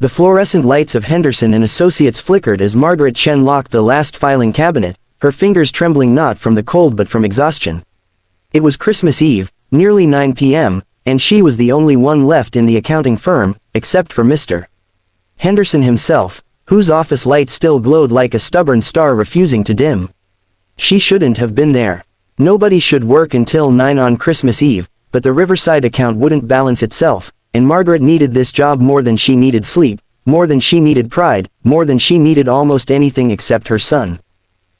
The fluorescent lights of Henderson and Associates flickered as Margaret Chen locked the last filing cabinet, her fingers trembling not from the cold but from exhaustion. It was Christmas Eve, nearly 9 p.m., and she was the only one left in the accounting firm, except for Mr. Henderson himself, whose office light still glowed like a stubborn star refusing to dim. She shouldn't have been there. Nobody should work until 9 on Christmas Eve, but the Riverside account wouldn't balance itself, and Margaret needed this job more than she needed sleep, more than she needed pride, more than she needed almost anything except her son.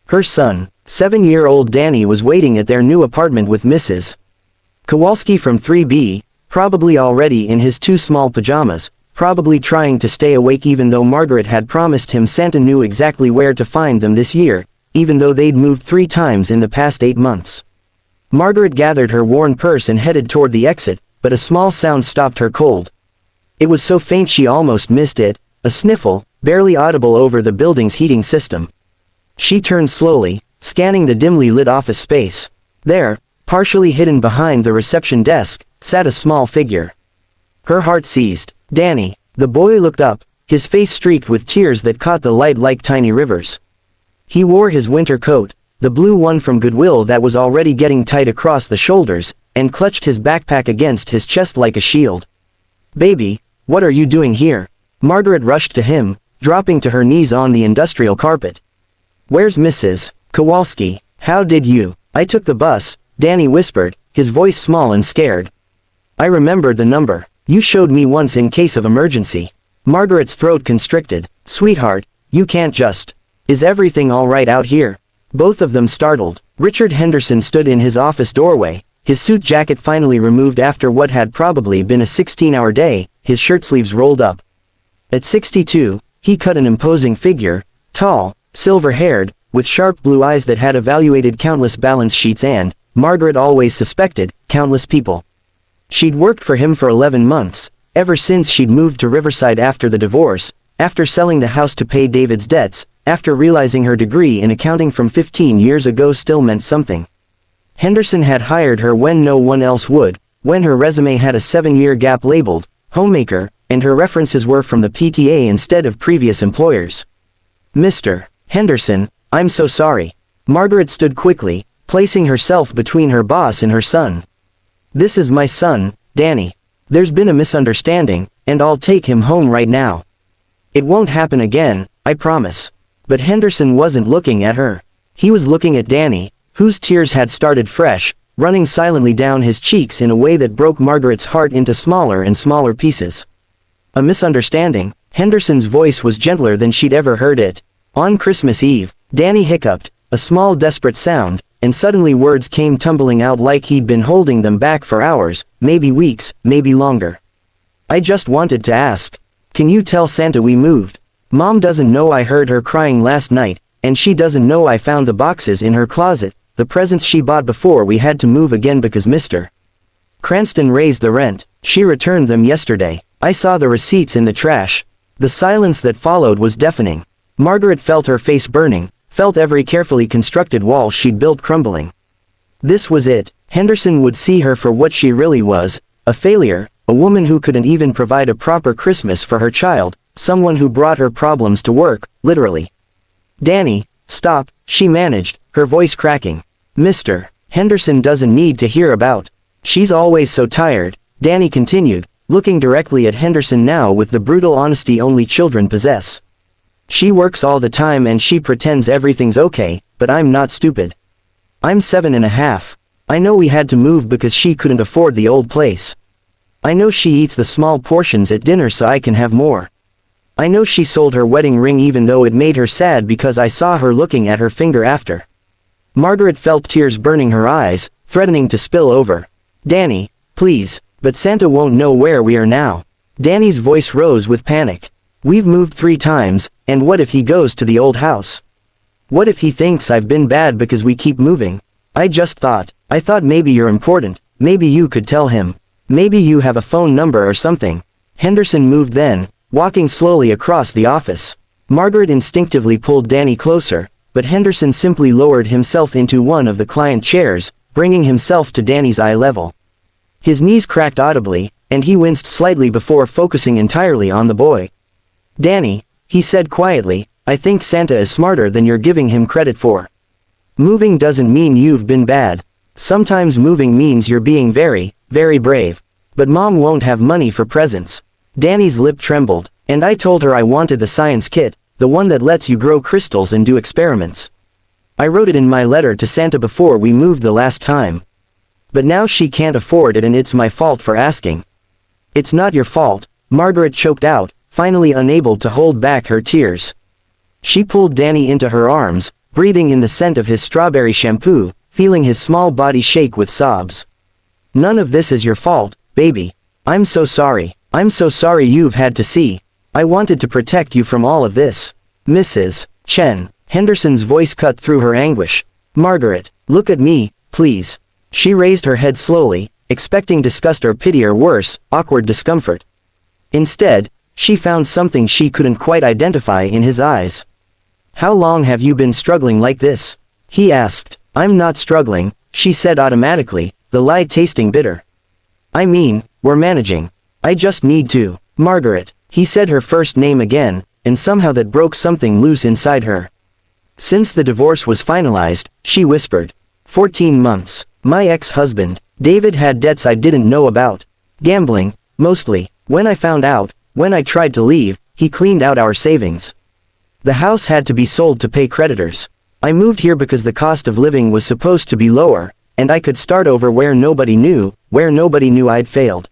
Her son, 7-year-old Danny, was waiting at their new apartment with Mrs. Kowalski from 3B, probably already in his too small pajamas, probably trying to stay awake even though Margaret had promised him Santa knew exactly where to find them this year, even though they'd moved 3 times in the past 8 months. Margaret gathered her worn purse and headed toward the exit, but a small sound stopped her cold. It was so faint she almost missed it, a sniffle, barely audible over the building's heating system. She turned slowly, scanning the dimly lit office space. There, partially hidden behind the reception desk, sat a small figure. Her heart seized. Danny. The boy looked up, his face streaked with tears that caught the light like tiny rivers. He wore his winter coat, the blue one from Goodwill that was already getting tight across the shoulders, and clutched his backpack against his chest like a shield. "Baby, what are you doing here?" Margaret rushed to him, dropping to her knees on the industrial carpet. "Where's Mrs. Kowalski? How did you?" "I took the bus," Danny whispered, his voice small and scared. "I remembered the number. You showed me once in case of emergency." Margaret's throat constricted. "Sweetheart, you can't just. Is everything all right out here?" Both of them startled. Richard Henderson stood in his office doorway, his suit jacket finally removed after what had probably been a 16-hour day, his shirt sleeves rolled up. At 62, he cut an imposing figure, tall, silver-haired, with sharp blue eyes that had evaluated countless balance sheets and, Margaret always suspected, countless people. She'd worked for him for 11 months, ever since she'd moved to Riverside after the divorce, after selling the house to pay David's debts, after realizing her degree in accounting from 15 years ago still meant something. Henderson had hired her when no one else would, when her resume had a 7-year gap labeled, homemaker, and her references were from the PTA instead of previous employers. "Mr. Henderson, I'm so sorry." Margaret stood quickly, placing herself between her boss and her son. "This is my son, Danny. There's been a misunderstanding, and I'll take him home right now. It won't happen again, I promise." But Henderson wasn't looking at her. He was looking at Danny, whose tears had started fresh, running silently down his cheeks in a way that broke Margaret's heart into smaller and smaller pieces. "A misunderstanding?" Henderson's voice was gentler than she'd ever heard it. "On Christmas Eve," Danny hiccuped, a small desperate sound, and suddenly words came tumbling out like he'd been holding them back for hours, maybe weeks, maybe longer. "I just wanted to ask. Can you tell Santa we moved? Mom doesn't know I heard her crying last night, and she doesn't know I found the boxes in her closet, the presents she bought before we had to move again because Mr. Cranston raised the rent. She returned them yesterday. I saw the receipts in the trash." The silence that followed was deafening. Margaret felt her face burning, felt every carefully constructed wall she'd built crumbling. This was it. Henderson would see her for what she really was, a failure, a woman who couldn't even provide a proper Christmas for her child, someone who brought her problems to work, literally. "Danny, stop," she managed, her voice cracking. "Mr. Henderson doesn't need to hear about. She's always so tired," Danny continued, looking directly at Henderson now with the brutal honesty only children possess. "She works all the time and she pretends everything's okay, but I'm not stupid. I'm 7.5. I know we had to move because she couldn't afford the old place. I know she eats the small portions at dinner so I can have more. I know she sold her wedding ring even though it made her sad because I saw her looking at her finger after." Margaret felt tears burning her eyes, threatening to spill over. "Danny, please, but Santa won't know where we are now." Danny's voice rose with panic. "We've moved 3 times, and what if he goes to the old house? What if he thinks I've been bad because we keep moving? I thought maybe you're important, maybe you could tell him. Maybe you have a phone number or something." Henderson moved then, walking slowly across the office. Margaret instinctively pulled Danny closer, but Henderson simply lowered himself into one of the client chairs, bringing himself to Danny's eye level. His knees cracked audibly, and he winced slightly before focusing entirely on the boy. Danny, he said quietly, I think Santa is smarter than you're giving him credit for. Moving doesn't mean you've been bad. Sometimes moving means you're being very, very brave. But Mom won't have money for presents. Danny's lip trembled, and I told her I wanted the science kit, the one that lets you grow crystals and do experiments. I wrote it in my letter to Santa before we moved the last time. But now she can't afford it and it's my fault for asking. It's not your fault, Margaret choked out, finally unable to hold back her tears. She pulled Danny into her arms, breathing in the scent of his strawberry shampoo, feeling his small body shake with sobs. None of this is your fault, baby. I'm so sorry. I'm so sorry you've had to see. I wanted to protect you from all of this. Mrs. Chen. Henderson's voice cut through her anguish. Margaret, look at me, please. She raised her head slowly, expecting disgust or pity or worse, awkward discomfort. Instead, she found something she couldn't quite identify in his eyes. How long have you been struggling like this? He asked. I'm not struggling, she said automatically, the lie tasting bitter. I mean, we're managing. I just need to. Margaret, he said her first name again, and somehow that broke something loose inside her. Since the divorce was finalized, she whispered. 14 months. My ex-husband, David, had debts I didn't know about. Gambling, mostly. When I found out, when I tried to leave, he cleaned out our savings. The house had to be sold to pay creditors. I moved here because the cost of living was supposed to be lower, and I could start over where nobody knew I'd failed.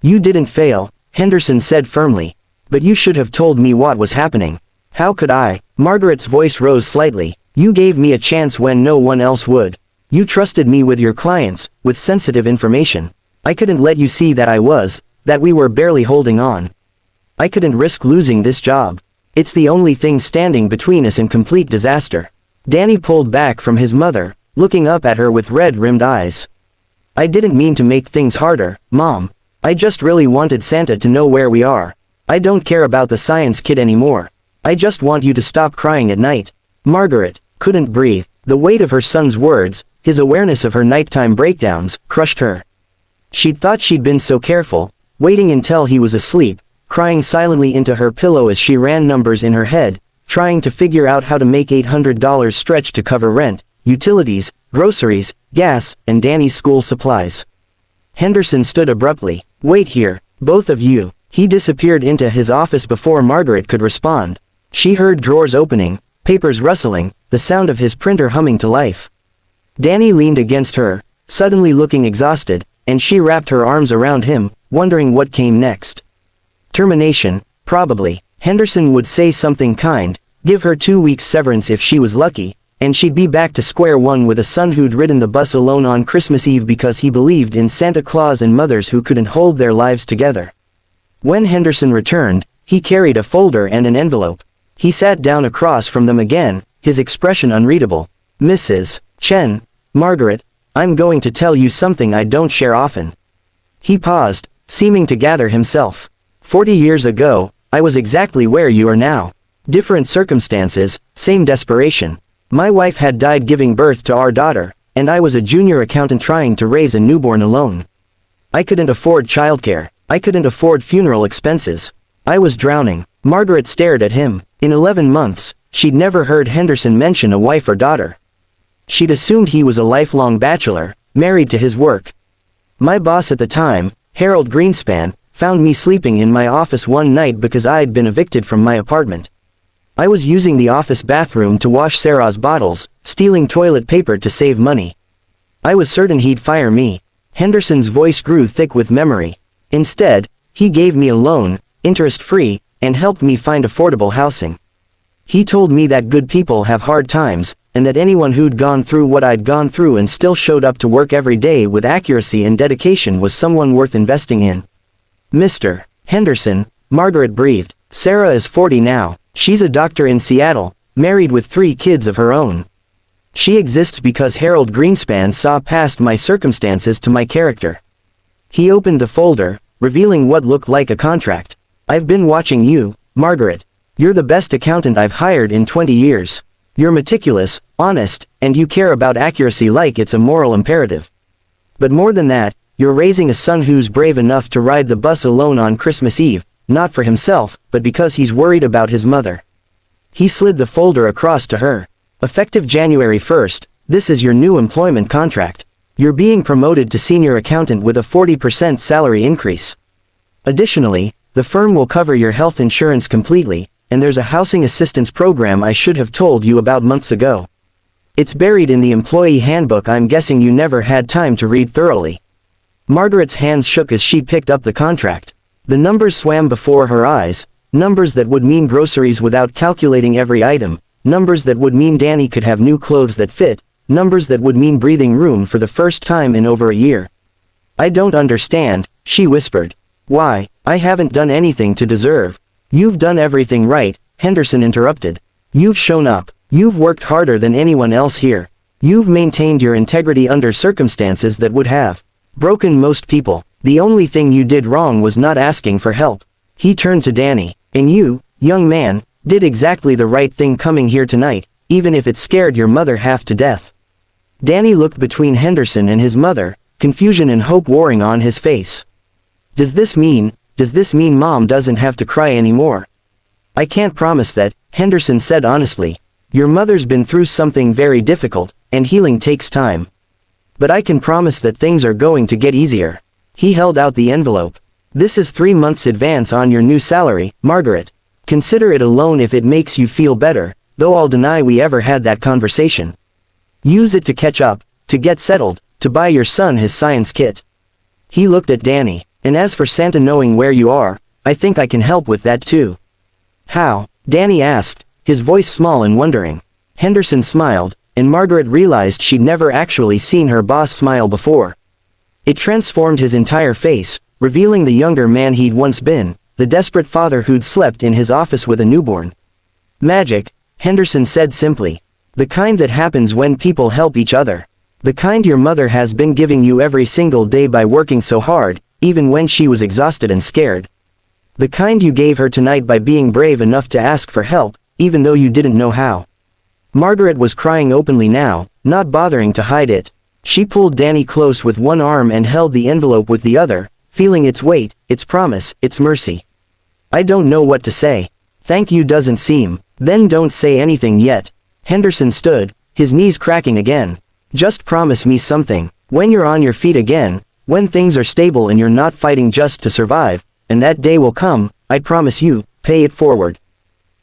You didn't fail, Henderson said firmly. But you should have told me what was happening. How could I? Margaret's voice rose slightly. You gave me a chance when no one else would. You trusted me with your clients, with sensitive information. I couldn't let you see that we were barely holding on. I couldn't risk losing this job. It's the only thing standing between us and complete disaster. Danny pulled back from his mother, looking up at her with red-rimmed eyes. I didn't mean to make things harder, Mom. I just really wanted Santa to know where we are. I don't care about the science kit anymore. I just want you to stop crying at night. Margaret couldn't breathe. The weight of her son's words, his awareness of her nighttime breakdowns, crushed her. She'd thought she'd been so careful, waiting until he was asleep, crying silently into her pillow as she ran numbers in her head, trying to figure out how to make $800 stretch to cover rent, utilities, groceries, gas, and Danny's school supplies. Henderson stood abruptly. Wait here, both of you. He disappeared into his office before Margaret could respond. She heard drawers opening, papers rustling, the sound of his printer humming to life. Danny leaned against her, suddenly looking exhausted, and she wrapped her arms around him, wondering what came next. Termination, probably. Henderson would say something kind, give her 2 weeks severance if she was lucky, and she'd be back to square one with a son who'd ridden the bus alone on Christmas Eve because he believed in Santa Claus and mothers who couldn't hold their lives together. When Henderson returned, he carried a folder and an envelope. He sat down across from them again, his expression unreadable. Mrs. Chen, Margaret, I'm going to tell you something I don't share often. He paused, seeming to gather himself. 40 years ago, I was exactly where you are now. Different circumstances, same desperation. My wife had died giving birth to our daughter, and I was a junior accountant trying to raise a newborn alone. I couldn't afford childcare. I couldn't afford funeral expenses. I was drowning. Margaret stared at him. In 11 months, she'd never heard Henderson mention a wife or daughter. She'd assumed he was a lifelong bachelor, married to his work. My boss at the time, Harold Greenspan, found me sleeping in my office one night because I'd been evicted from my apartment. I was using the office bathroom to wash Sarah's bottles, stealing toilet paper to save money. I was certain he'd fire me. Henderson's voice grew thick with memory. Instead, he gave me a loan, interest-free, and helped me find affordable housing. He told me that good people have hard times, and that anyone who'd gone through what I'd gone through and still showed up to work every day with accuracy and dedication was someone worth investing in. Mr. Henderson, Margaret breathed. Sarah is 40 now. She's a doctor in Seattle, married with 3 kids of her own. She exists because Harold Greenspan saw past my circumstances to my character. He opened the folder, revealing what looked like a contract. I've been watching you, Margaret. You're the best accountant I've hired in 20 years. You're meticulous, honest, and you care about accuracy like it's a moral imperative. But more than that, you're raising a son who's brave enough to ride the bus alone on Christmas Eve, not for himself, but because he's worried about his mother. He slid the folder across to her. Effective January 1st, this is your new employment contract. You're being promoted to senior accountant with a 40% salary increase. Additionally, the firm will cover your health insurance completely, and there's a housing assistance program I should have told you about months ago. It's buried in the employee handbook. I'm guessing you never had time to read thoroughly. Margaret's hands shook as she picked up the contract. The numbers swam before her eyes, numbers that would mean groceries without calculating every item, numbers that would mean Danny could have new clothes that fit, numbers that would mean breathing room for the first time in over a year. I don't understand, she whispered. Why, I haven't done anything to deserve. You've done everything right, Henderson interrupted. You've shown up. You've worked harder than anyone else here. You've maintained your integrity under circumstances that would have broken most people. The only thing you did wrong was not asking for help. He turned to Danny. And you, young man, did exactly the right thing coming here tonight, even if it scared your mother half to death. Danny looked between Henderson and his mother, confusion and hope warring on his face. Does this mean Mom doesn't have to cry anymore? I can't promise that, Henderson said honestly. Your mother's been through something very difficult, and healing takes time. But I can promise that things are going to get easier. He held out the envelope. This is 3 months advance on your new salary, Margaret. Consider it a loan if it makes you feel better, though I'll deny we ever had that conversation. Use it to catch up, to get settled, to buy your son his science kit. He looked at Danny. And as for Santa knowing where you are, I think I can help with that too. How? Danny asked, his voice small and wondering. Henderson smiled, and Margaret realized she'd never actually seen her boss smile before. It transformed his entire face, revealing the younger man he'd once been, the desperate father who'd slept in his office with a newborn. Magic, Henderson said simply. The kind that happens when people help each other. The kind your mother has been giving you every single day by working so hard, even when she was exhausted and scared. The kind you gave her tonight by being brave enough to ask for help, even though you didn't know how. Margaret was crying openly now, not bothering to hide it. She pulled Danny close with one arm and held the envelope with the other, feeling its weight, its promise, its mercy. I don't know what to say. Thank you doesn't seem. Then don't say anything yet. Henderson stood, his knees cracking again. Just promise me something. When you're on your feet again, when things are stable and you're not fighting just to survive, and that day will come, I promise you, pay it forward.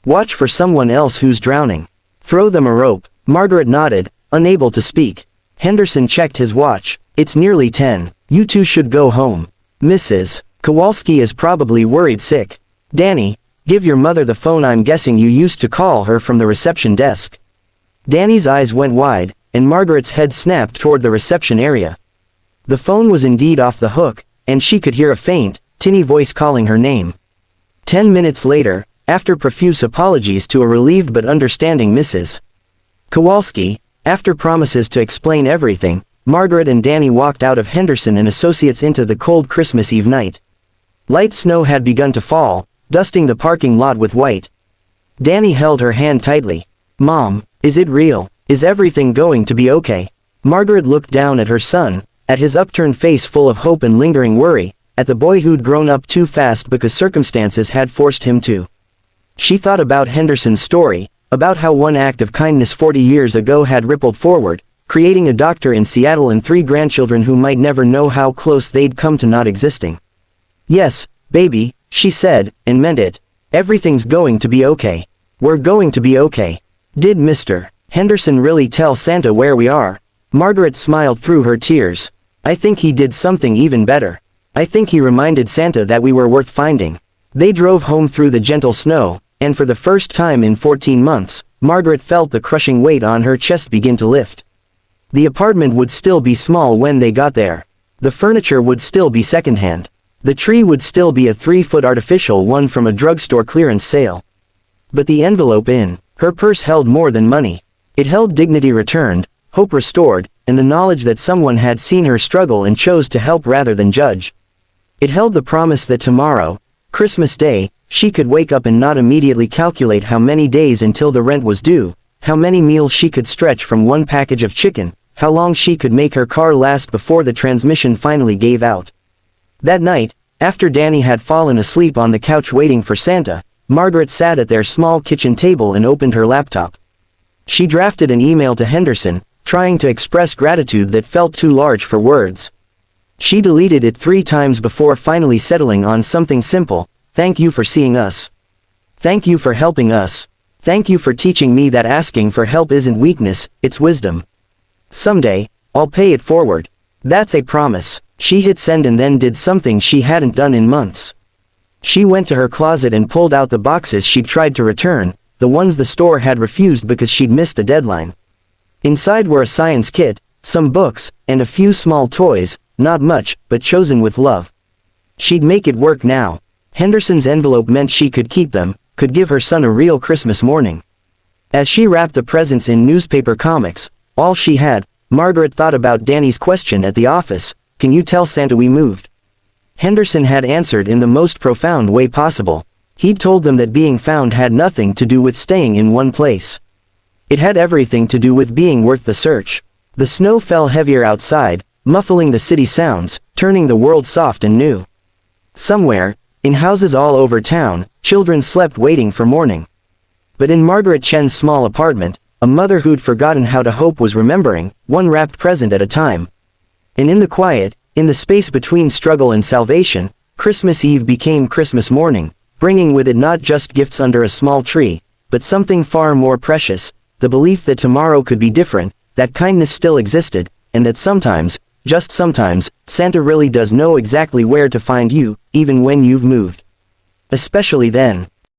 Watch for someone else who's drowning. Throw them a rope. Margaret nodded, unable to speak. Henderson checked his watch. It's nearly 10. You two should go home. Mrs. Kowalski is probably worried sick. Danny, give your mother the phone. I'm guessing you used to call her from the reception desk. Danny's eyes went wide, and Margaret's head snapped toward the reception area. The phone was indeed off the hook, and she could hear a faint, tinny voice calling her name. 10 minutes later, after profuse apologies to a relieved but understanding Mrs. Kowalski, after promises to explain everything, Margaret and Danny walked out of Henderson and Associates into the cold Christmas Eve night. Light snow had begun to fall, dusting the parking lot with white. Danny held her hand tightly. Mom, is it real? Is everything going to be okay? Margaret looked down at her son, at his upturned face full of hope and lingering worry, at the boy who'd grown up too fast because circumstances had forced him to. She thought about Henderson's story, about how one act of kindness 40 years ago had rippled forward, creating a doctor in Seattle and 3 grandchildren who might never know how close they'd come to not existing. Yes, baby, she said, and meant it. Everything's going to be okay. We're going to be okay. Did Mr. Henderson really tell Santa where we are? Margaret smiled through her tears. I think he did something even better. I think he reminded Santa that we were worth finding. They drove home through the gentle snow, and for the first time in 14 months, Margaret felt the crushing weight on her chest begin to lift. The apartment would still be small when they got there. The furniture would still be secondhand. The tree would still be a 3-foot artificial one from a drugstore clearance sale. But the envelope in her purse held more than money. It held dignity returned, hope restored, and the knowledge that someone had seen her struggle and chose to help rather than judge. It held the promise that tomorrow, Christmas Day, she could wake up and not immediately calculate how many days until the rent was due, how many meals she could stretch from one package of chicken, how long she could make her car last before the transmission finally gave out. That night, After Danny had fallen asleep on the couch waiting for Santa, Margaret sat at their small kitchen table and opened her laptop. She drafted an email to Henderson, trying to express gratitude that felt too large for words. She deleted it 3 times before finally settling on something simple: "Thank you for seeing us. Thank you for helping us. Thank you for teaching me that asking for help isn't weakness, it's wisdom. Someday, I'll pay it forward. That's a promise." She hit send and then did something she hadn't done in months. She went to her closet and pulled out the boxes she'd tried to return, the ones the store had refused because she'd missed the deadline. Inside were a science kit, some books, and a few small toys, not much, but chosen with love. She'd make it work now. Henderson's envelope meant she could keep them, could give her son a real Christmas morning. As she wrapped the presents in newspaper comics, all she had, Margaret thought about Danny's question at the office: "Can you tell Santa we moved?" Henderson had answered in the most profound way possible. He'd told them that being found had nothing to do with staying in one place. It had everything to do with being worth the search. The snow fell heavier outside, muffling the city sounds, turning the world soft and new. Somewhere, in houses all over town, children slept waiting for morning. But in Margaret Chen's small apartment, a mother who'd forgotten how to hope was remembering, one wrapped present at a time. And in the quiet, in the space between struggle and salvation, Christmas Eve became Christmas morning, bringing with it not just gifts under a small tree, but something far more precious: the belief that tomorrow could be different, that kindness still existed, and that sometimes, just sometimes, Santa really does know exactly where to find you, even when you've moved. Especially then.